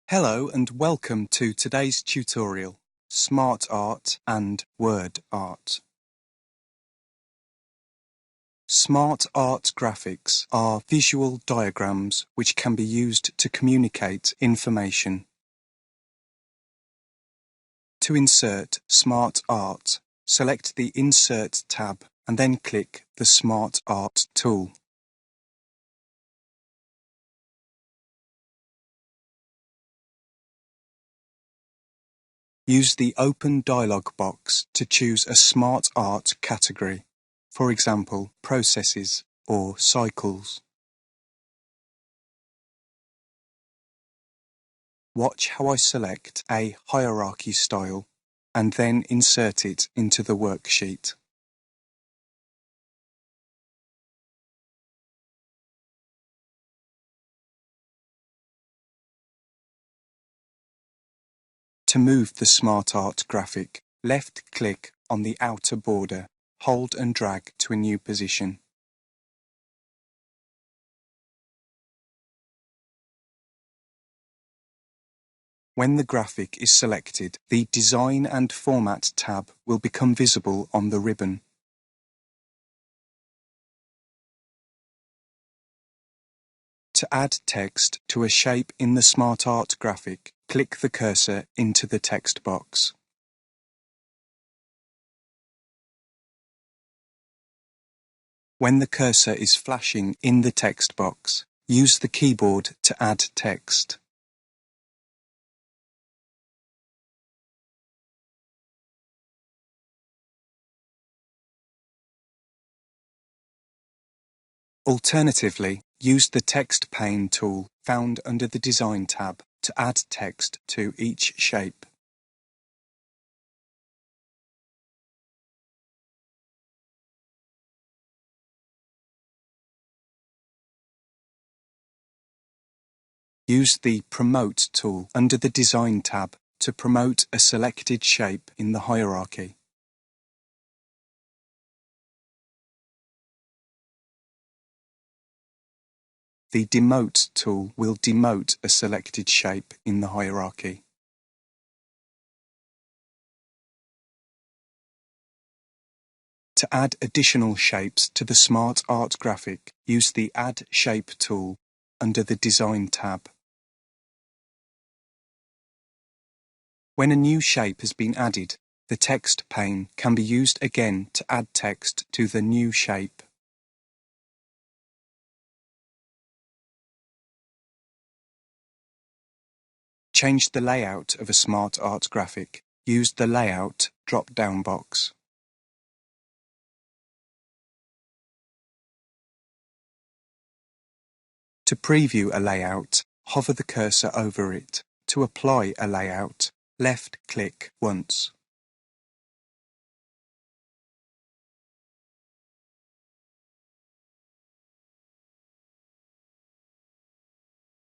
Hello and welcome to today's tutorial, Smart Art and Word Art. Smart art graphics are visual diagrams which can be used to communicate information. To insert Smart Art, select the Insert tab and then click the Smart Art tool. Use the Open dialog box to choose a Smart Art category, for example, processes or cycles. Watch how I select a hierarchy style and then insert it into the worksheet. To move the Smart Art graphic, left-click on the outer border, hold and drag to a new position. When the graphic is selected, the Design and Format tab will become visible on the ribbon. To add text to a shape in the Smart Art graphic, click the cursor into the text box. When the cursor is flashing in the text box, use the keyboard to add text. Alternatively, use the Text Pane tool found under the Design tab to add text to each shape. Use the Promote tool under the Design tab to promote a selected shape in the hierarchy. The Demote tool will demote a selected shape in the hierarchy. To add additional shapes to the Smart Art graphic, use the Add Shape tool under the Design tab. When a new shape has been added, the text pane can be used again to add text to the new shape. Change the layout of a Smart Art graphic. Use the Layout drop-down box. To preview a layout, hover the cursor over it. To apply a layout, left-click once.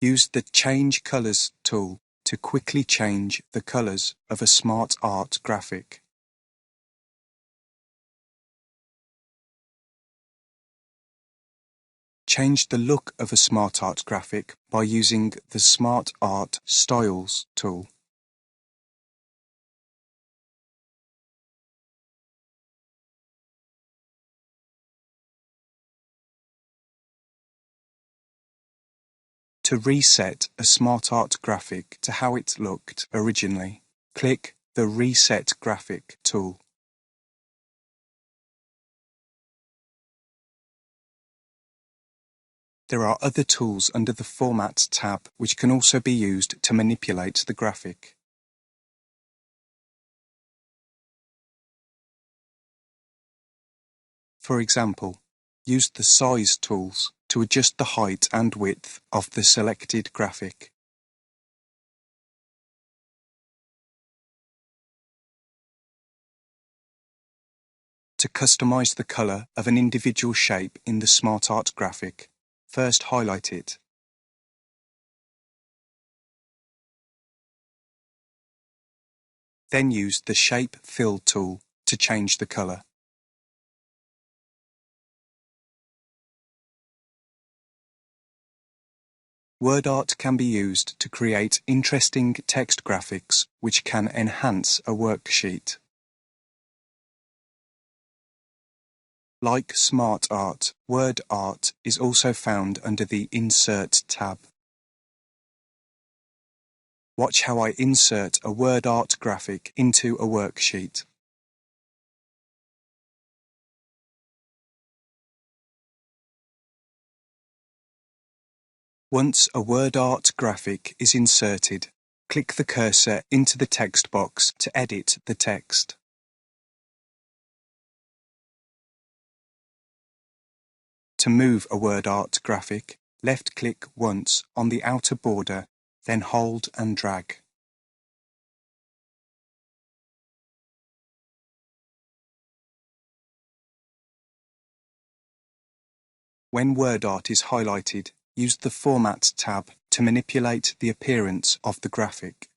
Use the Change Colors tool to quickly change the colors of a Smart Art graphic. Change the look of a Smart Art graphic by using the Smart Art Styles tool. To reset a Smart Art graphic to how it looked originally, click the Reset Graphic tool. There are other tools under the Format tab which can also be used to manipulate the graphic. For example, use the Size tools to adjust the height and width of the selected graphic. To customize the color of an individual shape in the Smart Art graphic, first highlight it. Then use the Shape Fill tool to change the color. WordArt can be used to create interesting text graphics which can enhance a worksheet. Like SmartArt, WordArt is also found under the Insert tab. Watch how I insert a WordArt graphic into a worksheet. Once a WordArt graphic is inserted, click the cursor into the text box to edit the text. To move a WordArt graphic, left-click once on the outer border, then hold and drag. When WordArt is highlighted, use the Format tab to manipulate the appearance of the graphic.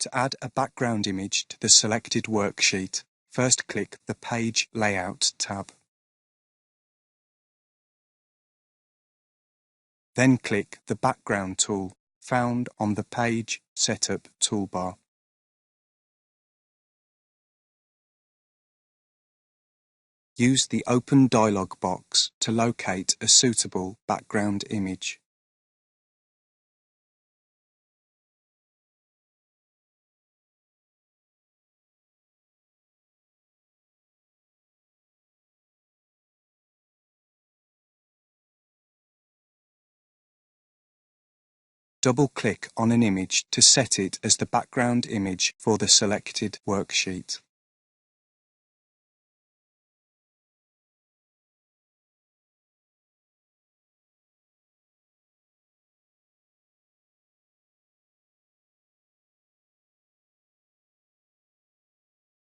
To add a background image to the selected worksheet, first click the Page Layout tab. Then click the Background tool found on the Page Setup toolbar. Use the Open dialog box to locate a suitable background image. Double-click on an image to set it as the background image for the selected worksheet.